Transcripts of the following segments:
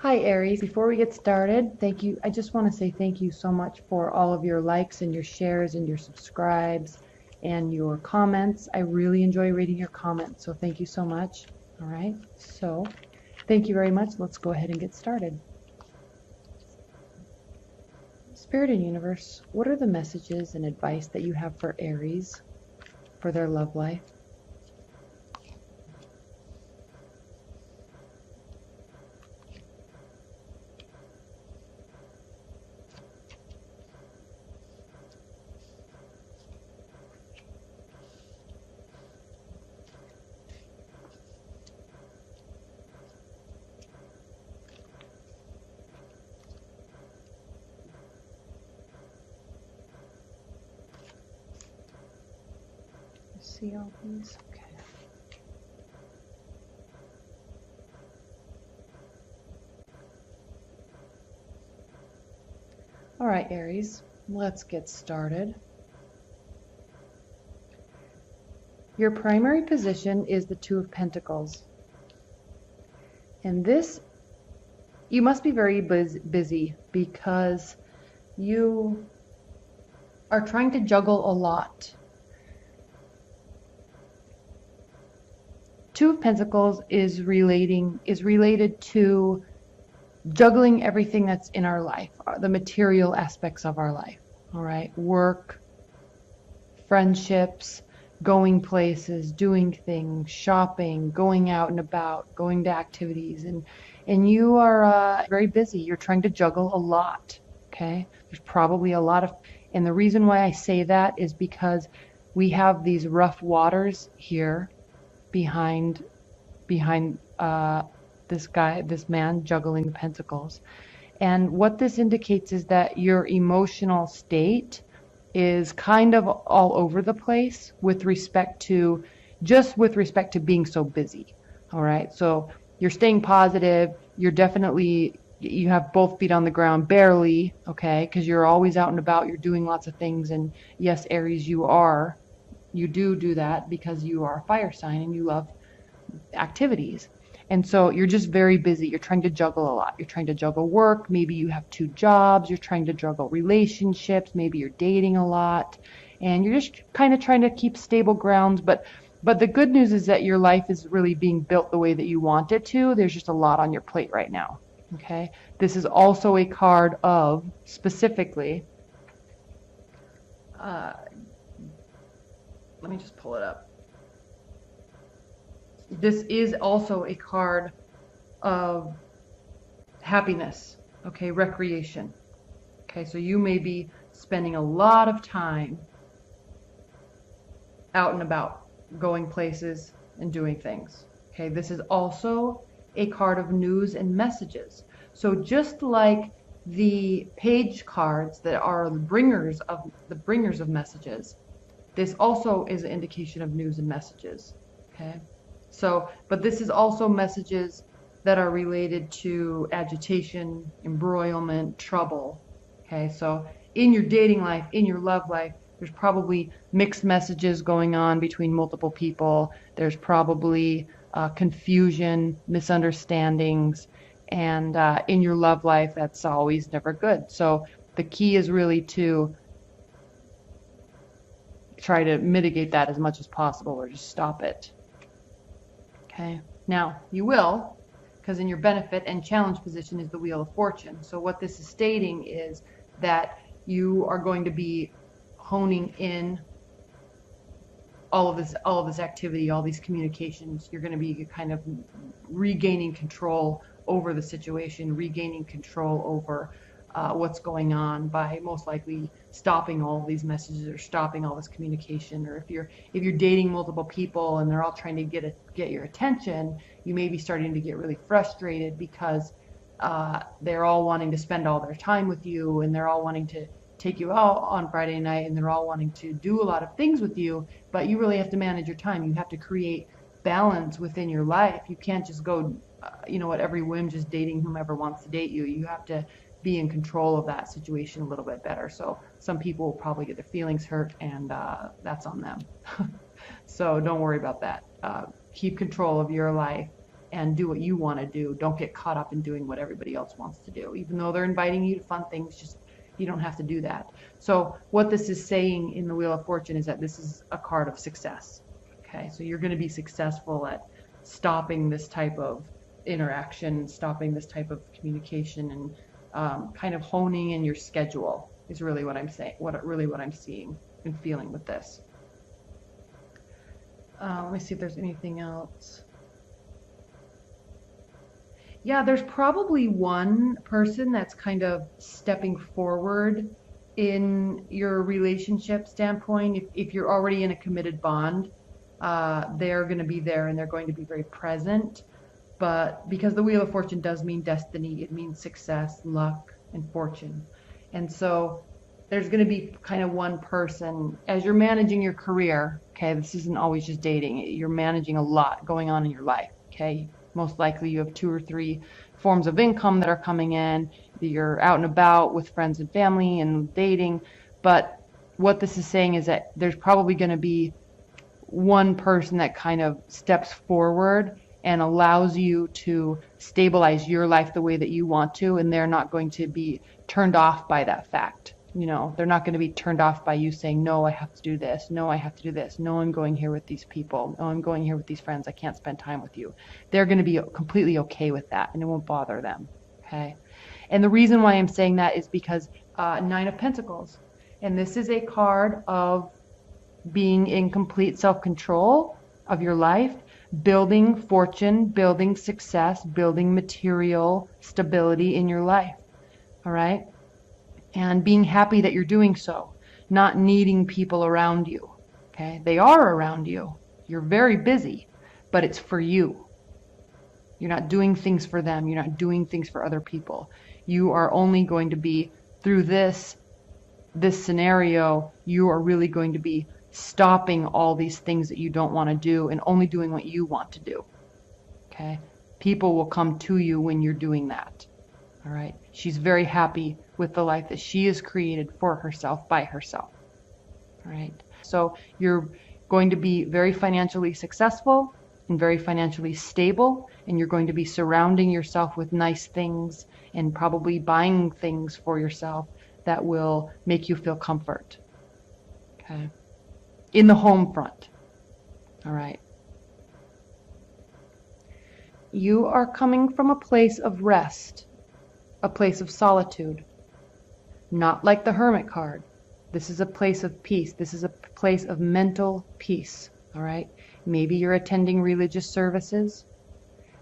Hi Aries, before we get started, thank you. I just want to say thank you so much for all of your likes and your shares and your subscribes and your comments. I really enjoy reading your comments, so thank you so much. All right, so thank you very much. Let's go ahead and get started. Spirit and Universe, what are the messages and advice that you have for Aries for their love life? See all these? Okay. All right, Aries, let's get started. Your primary position is the Two of Pentacles. And this, you must be very busy because you are trying to juggle a lot. Two of Pentacles is related to juggling everything that's in our life, the material aspects of our life. All right, work, friendships, going places, doing things, shopping, going out and about, going to activities, and you are very busy. You're trying to juggle a lot. Okay, there's probably a lot of, and the reason why I say that is because we have these rough waters here behind this man juggling the pentacles. And what this indicates is that your emotional state is kind of all over the place with respect to being so busy. All right. So you're staying positive. You have both feet on the ground, barely. Okay. Because you're always out and about. You're doing lots of things. And yes, Aries, you do that because you are a fire sign and you love activities. And so you're just very busy. You're trying to juggle a lot. You're trying to juggle work. Maybe you have two jobs. You're trying to juggle relationships. Maybe you're dating a lot. And you're just kind of trying to keep stable grounds. But the good news is that your life is really being built the way that you want it to. There's just a lot on your plate right now. Okay. This is also a card of, specifically, uh, let me just pull it up. This is also a card of happiness, okay, recreation. Okay, so you may be spending a lot of time out and about, going places and doing things. Okay, this is also a card of news and messages. So just like the page cards that are the bringers of messages, this also is an indication of news and messages. Okay. So, but this is also messages that are related to agitation, embroilment, trouble. Okay, so in your dating life, in your love life, there's probably mixed messages going on between multiple people. There's probably confusion, misunderstandings, and in your love life, that's always never good. So the key is really to try to mitigate that as much as possible or just stop it. Okay. Now, you will, because in your benefit and challenge position is the Wheel of Fortune. So what this is stating is that you are going to be honing in all of this activity, all these communications. You're going to be kind of regaining control over the situation, regaining control over what's going on by most likely stopping all these messages or stopping all this communication. Or if you're dating multiple people and they're all trying to get your attention, you may be starting to get really frustrated because they're all wanting to spend all their time with you and they're all wanting to take you out on Friday night and they're all wanting to do a lot of things with you, but you really have to manage your time. You have to create balance within your life. You can't just go, at every whim, just dating whomever wants to date you. You have to be in control of that situation a little bit better. So some people will probably get their feelings hurt and that's on them. So don't worry about that. Keep control of your life and do what you want to do. Don't get caught up in doing what everybody else wants to do. Even though they're inviting you to fun things, just you don't have to do that. So what this is saying in the Wheel of Fortune is that this is a card of success. Okay, so you're going to be successful at stopping this type of interaction, stopping this type of communication, and kind of honing in your schedule is really what I'm saying, what I'm seeing and feeling with this. Let me see if there's anything else. Yeah, there's probably one person that's kind of stepping forward in your relationship standpoint. If you're already in a committed bond, they're going to be there and they're going to be very present. But because the Wheel of Fortune does mean destiny, it means success, luck, and fortune. And so there's going to be kind of one person as you're managing your career. Okay, this isn't always just dating. You're managing a lot going on in your life. Okay, most likely you have 2 or 3 forms of income that are coming in. You're out and about with friends and family and dating. But what this is saying is that there's probably going to be one person that kind of steps forward and allows you to stabilize your life the way that you want to, and they're not going to be turned off by that fact. You know, they're not going to be turned off by you saying, no, I have to do this. No, I have to do this. No, I'm going here with these people. No, I'm going here with these friends. I can't spend time with you. They're going to be completely okay with that, and it won't bother them. Okay. And the reason why I'm saying that is because 9 of Pentacles, and this is a card of being in complete self-control of your life, building fortune, building success, building material stability in your life. All right. And being happy that you're doing so, not needing people around you. Okay. They are around you. You're very busy, but it's for you. You're not doing things for them. You're not doing things for other people. You are only going to be through this scenario, you are really going to be stopping all these things that you don't want to do and only doing what you want to do. Okay? People will come to you when you're doing that. All right? She's very happy with the life that she has created for herself, by herself. All right? So you're going to be very financially successful and very financially stable, and you're going to be surrounding yourself with nice things and probably buying things for yourself that will make you feel comfort. Okay? In the home front. All right. You are coming from a place of rest, a place of solitude, not like the Hermit card. This is a place of peace. This is a place of mental peace. All right. Maybe you're attending religious services.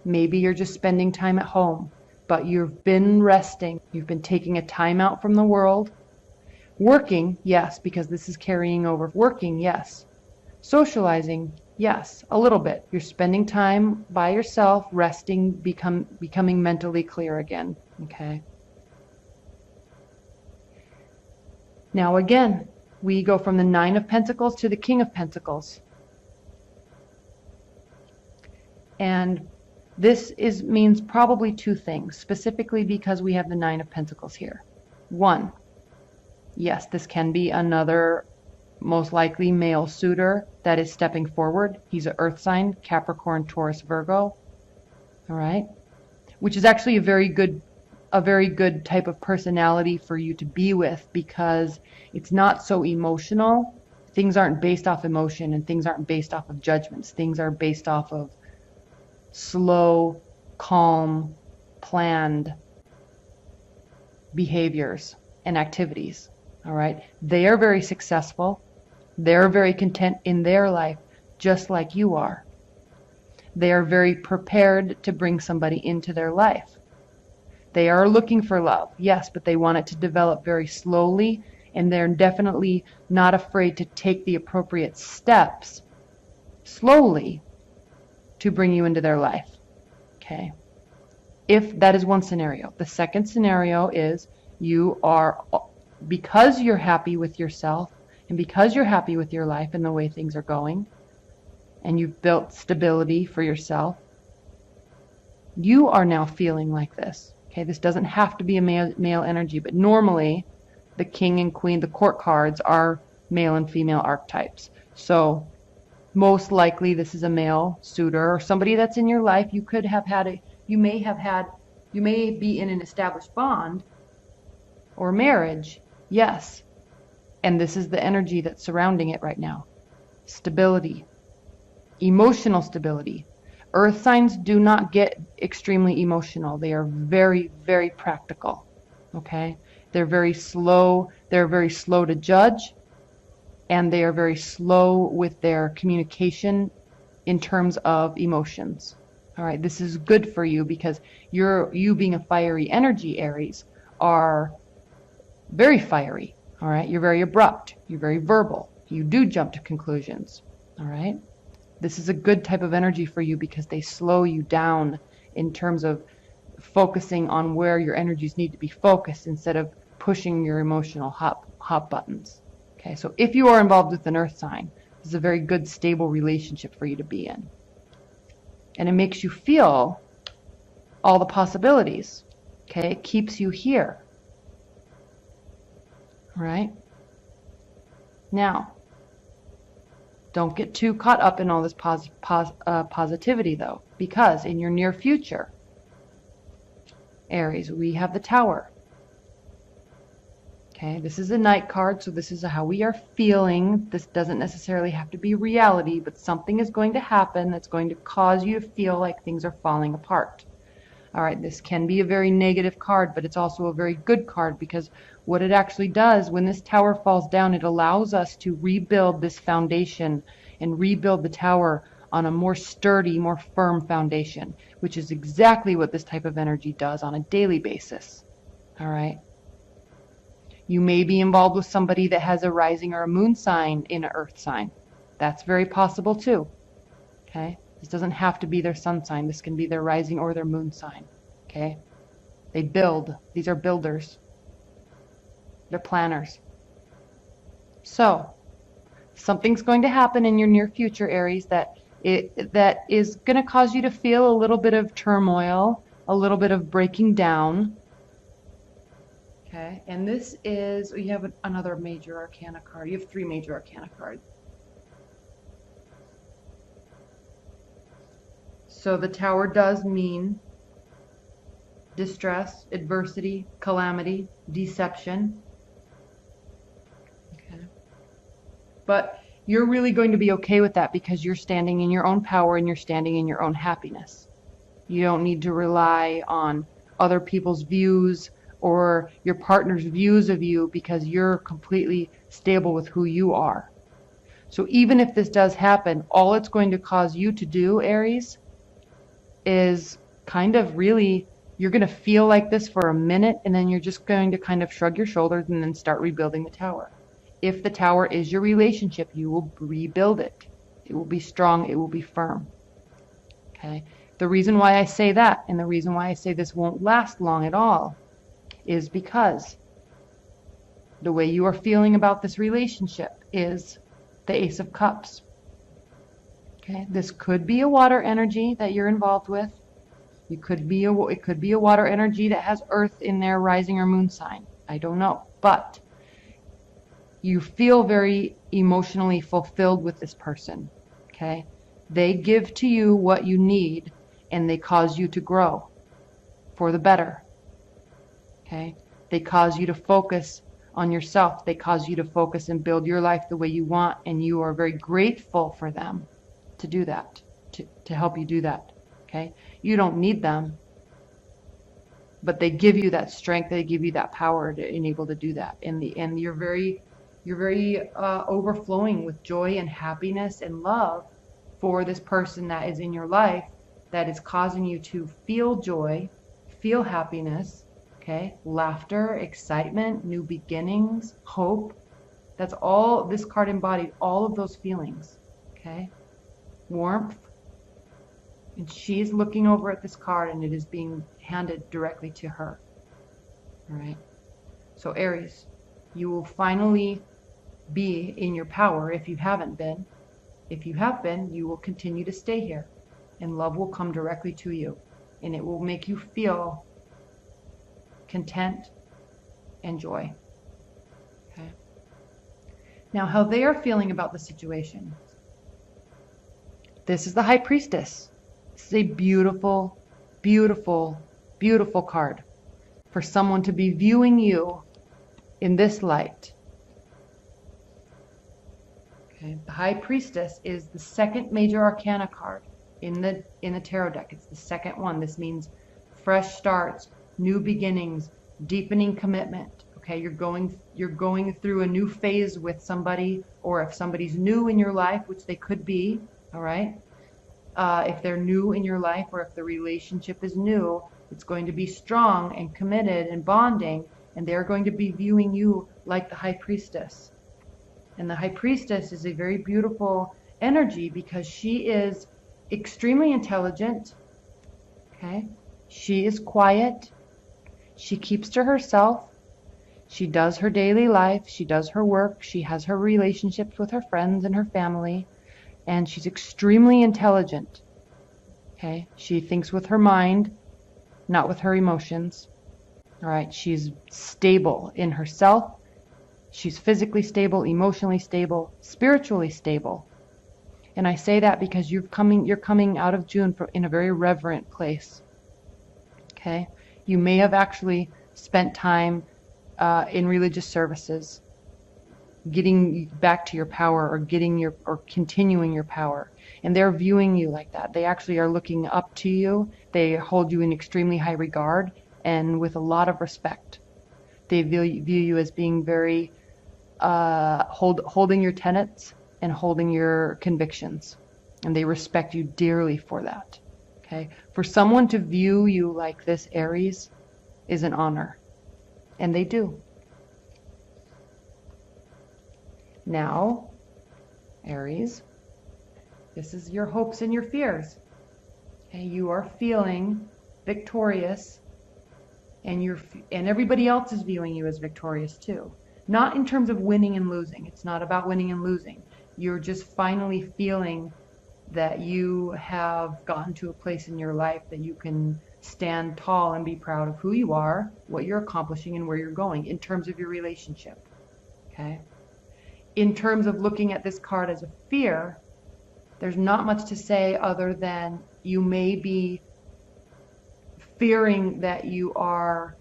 Maybe you're just spending time at home, but you've been resting. You've been taking a time out from the world. Working, yes, because this is carrying over. Working, yes. Socializing, yes, a little bit. You're spending time by yourself, resting, becoming mentally clear again. Okay. Now again, we go from the 9 of Pentacles to the King of Pentacles. And this means probably 2 things, specifically because we have the 9 of Pentacles here. 1, yes, this can be another most likely male suitor that is stepping forward. He's an earth sign, Capricorn, Taurus, Virgo. All right. Which is actually a very good type of personality for you to be with, because it's not so emotional. Things aren't based off emotion, and things aren't based off of judgments. Things are based off of slow, calm, planned behaviors and activities. All right. They are very successful. They're very content in their life, just like you are. They are very prepared to bring somebody into their life. They are looking for love, yes, but they want it to develop very slowly, and they're definitely not afraid to take the appropriate steps slowly to bring you into their life. Okay. If that is one scenario. The second scenario is because you're happy with yourself, and because you're happy with your life and the way things are going, and you've built stability for yourself, you are now feeling like this. Okay, this doesn't have to be a male energy, but normally the King and Queen, the court cards, are male and female archetypes. So Most likely this is a male suitor or somebody that's in your life. You could have had you may be in an established bond or marriage. Yes. And this is the energy that's surrounding it right now. Stability, emotional stability. Earth signs do not get extremely emotional. They are very, very practical. Okay? They're very slow. They're very slow to judge, and they are very slow with their communication in terms of emotions. All right, this is good for you because you being a fiery energy, Aries, are very fiery. All right, you're very abrupt. You're very verbal. You do jump to conclusions. All right, this is a good type of energy for you because they slow you down in terms of focusing on where your energies need to be focused instead of pushing your emotional hot buttons. Okay, so if you are involved with an earth sign, this is a very good, stable relationship for you to be in. And it makes you feel all the possibilities. Okay, it keeps you here. All right? Now, don't get too caught up in all this positivity, though, because in your near future, Aries, we have the Tower. Okay, this is a night card, so this is how we are feeling. This doesn't necessarily have to be reality, but something is going to happen that's going to cause you to feel like things are falling apart. All right, this can be a very negative card, but it's also a very good card because what it actually does, when this tower falls down, it allows us to rebuild this foundation and rebuild the tower on a more sturdy, more firm foundation, which is exactly what this type of energy does on a daily basis. All right. You may be involved with somebody that has a rising or a moon sign in an earth sign. That's very possible too. Okay? This doesn't have to be their sun sign. This can be their rising or their moon sign. Okay? They build. These are builders. They're planners. So, something's going to happen in your near future, Aries, that is going to cause you to feel a little bit of turmoil, a little bit of breaking down. Okay, and this is, you have another major arcana card. You have 3 major arcana cards. So the Tower does mean distress, adversity, calamity, deception. Okay. But you're really going to be okay with that because you're standing in your own power and you're standing in your own happiness. You don't need to rely on other people's views or your partner's views of you because you're completely stable with who you are. So even if this does happen, all it's going to cause you to do, Aries, is kind of really, you're going to feel like this for a minute and then you're just going to kind of shrug your shoulders and then start rebuilding the tower. If the tower is your relationship, you will rebuild it. It will be strong. It will be firm. Okay. The reason why I say that and the reason why I say this won't last long at all is because the way you are feeling about this relationship is the Ace of Cups. Okay, this could be a water energy that you're involved with. It could be a water energy that has Earth in their rising or moon sign. I don't know, but you feel very emotionally fulfilled with this person. Okay, they give to you what you need, and they cause you to grow for the better. Okay, they cause you to focus on yourself. They cause you to focus and build your life the way you want, and you are very grateful for them to do that, to help you do that. Okay, you don't need them, but they give you that strength. They give you that power to enable to do that. And you're very overflowing with joy and happiness and love for this person that is in your life that is causing you to feel joy, feel happiness. Okay, laughter, excitement, new beginnings, hope. That's all this card embodied, all of those feelings. Okay, warmth. And she's looking over at this card and it is being handed directly to her. All right. So Aries, you will finally be in your power if you haven't been. If you have been, you will continue to stay here and love will come directly to you and it will make you feel content and joy. Okay. Now, how they are feeling about the situation. This is the High Priestess. This is a beautiful, beautiful, beautiful card for someone to be viewing you in this light. Okay. The High Priestess is the second major arcana card in the tarot deck. It's the second one. This means fresh starts, new beginnings, deepening commitment. Okay, you're going through a new phase with somebody, or if somebody's new in your life, which they could be, all right? If they're new in your life, or if the relationship is new, it's going to be strong and committed and bonding, and they're going to be viewing you like the High Priestess. And the High Priestess is a very beautiful energy because she is extremely intelligent. Okay? She is quiet. She keeps to herself. She does her daily life. She does her work. She has her relationships with her friends and her family. And she's extremely intelligent. Okay? She thinks with her mind, not with her emotions. All right? She's stable in herself. She's physically stable, emotionally stable, spiritually stable. And I say that because you're coming out of June in a very reverent place. Okay? You may have actually spent time in religious services, getting back to your power, or continuing your power. And they're viewing you like that. They actually are looking up to you. They hold you in extremely high regard and with a lot of respect. They view you as being very holding your tenets and holding your convictions, and they respect you dearly for that. Okay, for someone to view you like this, Aries, is an honor, and they do. Now, Aries, this is your hopes and your fears. Okay, you are feeling victorious, and everybody else is viewing you as victorious too. Not in terms of winning and losing. It's not about winning and losing. You're just finally feeling that you have gotten to a place in your life that you can stand tall and be proud of who you are, what you're accomplishing, and where you're going in terms of your relationship. Okay? In terms of looking at this card as a fear, there's not much to say other than you may be fearing that you are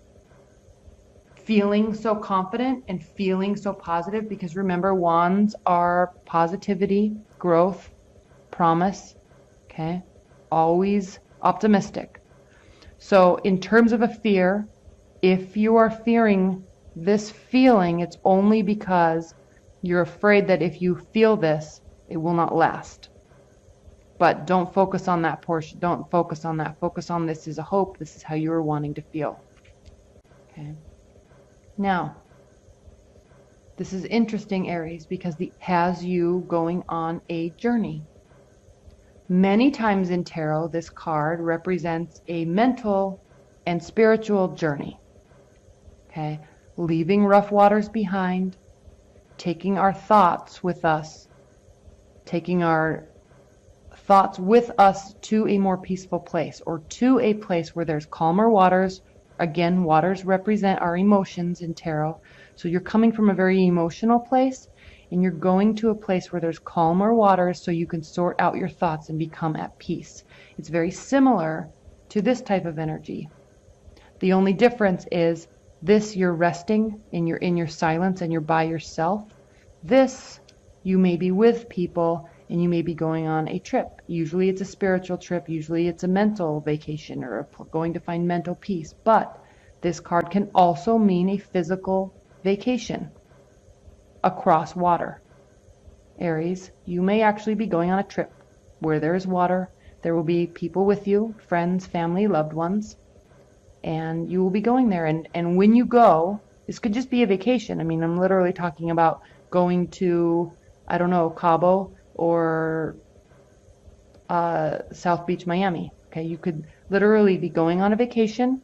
feeling so confident and feeling so positive, because remember, wands are positivity, growth, promise, okay? Always optimistic. So in terms of a fear, if you are fearing this feeling, it's only because you're afraid that if you feel this, it will not last. But don't focus on that portion. Don't focus on that. Focus on this is a hope. This is how you are wanting to feel. Okay. Now, this is interesting, Aries, because it has you going on a journey. Many times in tarot, this card represents a mental and spiritual journey. Okay, leaving rough waters behind, taking our thoughts with us, taking our thoughts with us to a more peaceful place, or to a place where there's calmer waters. Again, waters represent our emotions in tarot. So you're coming from a very emotional place, and you're going to a place where there's calmer waters so you can sort out your thoughts and become at peace. It's very similar to this type of energy. The only difference is this, you're resting and you're in your silence and you're by yourself. This, you may be with people and you may be going on a trip. Usually it's a spiritual trip. Usually it's a mental vacation or going to find mental peace. But this card can also mean a physical vacation across water. Aries, you may actually be going on a trip where there is water. There will be people with you, friends, family, loved ones, and you will be going there. And when you go, this could just be a vacation. I mean, I'm literally talking about going to, I don't know, Cabo or South Beach, Miami. Okay, you could literally be going on a vacation,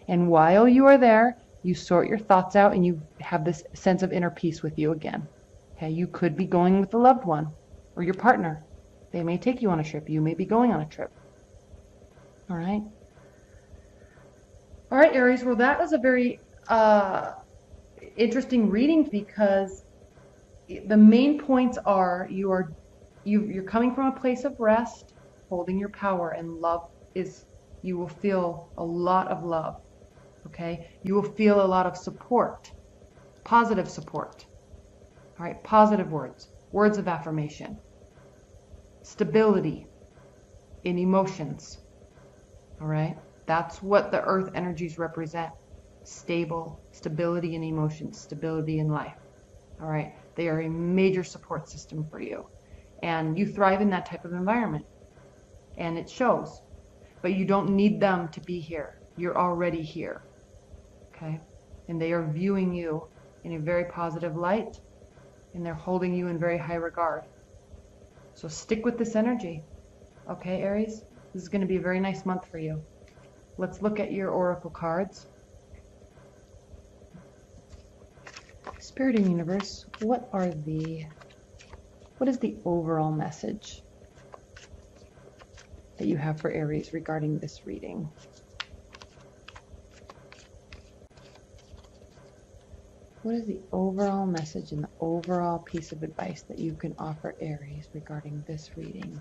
and while you are there, you sort your thoughts out and you have this sense of inner peace with you again. Okay, you could be going with a loved one or your partner. They may take you on a trip. You may be going on a trip. All right. All right, Aries. Well, that was a very interesting reading, because the main points are you are you're coming from a place of rest, holding your power, and you will feel a lot of love. Okay? You will feel a lot of support, positive support. All right? Positive words, words of affirmation, stability in emotions. All right? That's what the earth energies represent. Stability in emotions, stability in life. All right? They are a major support system for you. And you thrive in that type of environment. And it shows. But you don't need them to be here. You're already here. Okay? And they are viewing you in a very positive light. And they're holding you in very high regard. So stick with this energy. Okay, Aries? This is going to be a very nice month for you. Let's look at your oracle cards. Spirit and Universe, what is the overall message that you have for Aries regarding this reading? What is the overall message and the overall piece of advice that you can offer Aries regarding this reading?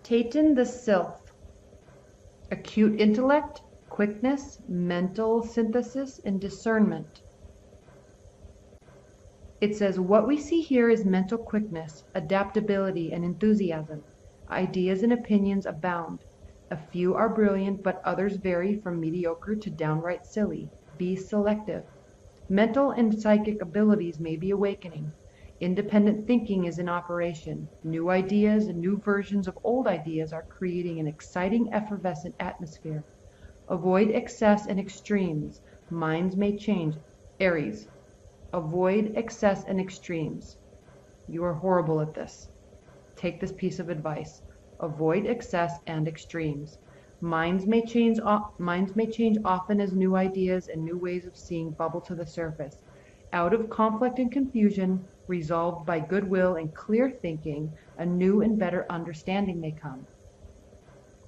Taten the Sylph, acute intellect, quickness, mental synthesis, and discernment. It says, what we see here is mental quickness, adaptability, and enthusiasm. Ideas and opinions abound. A few are brilliant, but others vary from mediocre to downright silly. Be selective. Mental and psychic abilities may be awakening. Independent thinking is in operation. New ideas and new versions of old ideas are creating an exciting, effervescent atmosphere. Avoid excess and extremes. Minds may change. Aries, avoid excess and extremes. You are horrible at this. Take this piece of advice. Avoid excess and extremes. Minds may change often as new ideas and new ways of seeing bubble to the surface. Out of conflict and confusion, resolved by goodwill and clear thinking, a new and better understanding may come.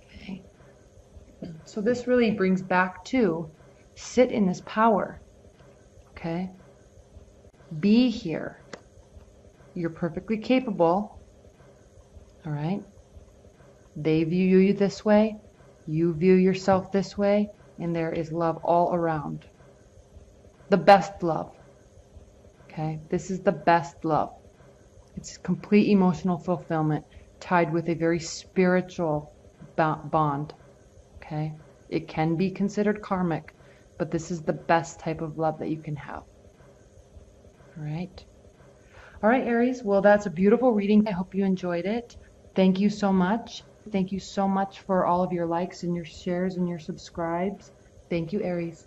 Okay. So this really brings back to sit in this power. Okay. Be here. You're perfectly capable. All right. They view you this way. You view yourself this way. And there is love all around. The best love. Okay, this is the best love. It's complete emotional fulfillment tied with a very spiritual bond. Okay, it can be considered karmic, but this is the best type of love that you can have. All right. All right, Aries. Well, that's a beautiful reading. I hope you enjoyed it. Thank you so much. Thank you so much for all of your likes and your shares and your subscribes. Thank you, Aries.